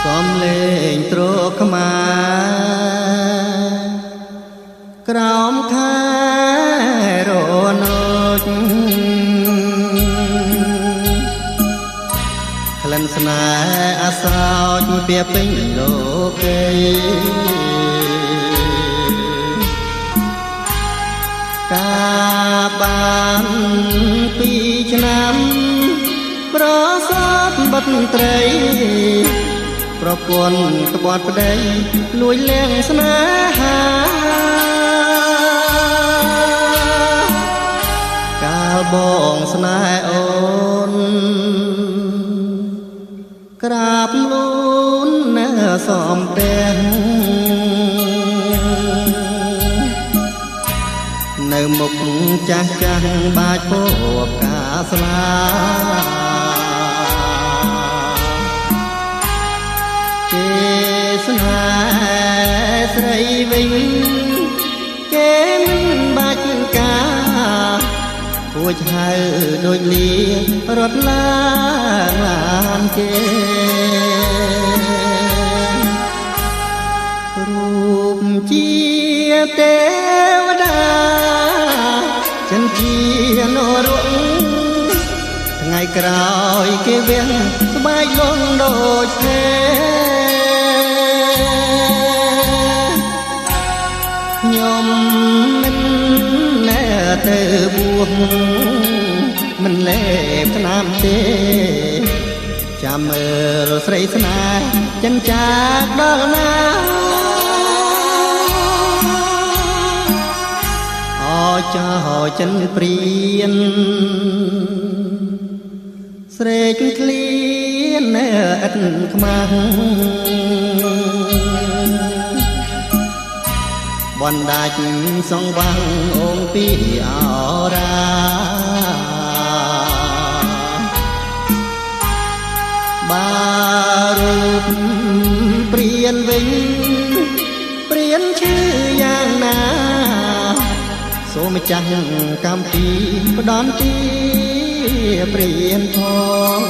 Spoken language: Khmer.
សំលេងត្រកមាក្រោមខែរនោចក្លិនស្នេហ៍អាស្រោចពាពេញលោកីកាបាន2ឆ្នាំប្រសពបិទត្រីប្រពន្ធក្បត់ប្តីលួចលៀងស្នេហាកាលបងស្នេហ៍អូនក្រាបលូននៅសំផ្ទះនៅមុខចាស់ចាស់បាច់ពោកាស្លាគេស្នេហ៍ស្រីវិញគេមិនបាច់ការពួចហៅដូចលីរត់ឡានគេរូបជាទេវតាចិនជានរងថ្ងៃក្រោយគេវៀងស្បែកលងដូចទេខ្ញុំមិនណែទៅបួសមិនលេបថ្នាំទេចាំមើលស្រីស្នេហ៍ចិនចាកដល់ណាចោចិនព្រៀនស្រែកឃ្លៀននៅឥតខ្មាស់បណ្ដាច់សងវាំងអូងពីអរាបារូបព្រៀនវិញព្រៀនឈ្មោះយ៉ាងណាសូមម្ចាស់កម្មពីផ្ដន់ទីព្រៀនផង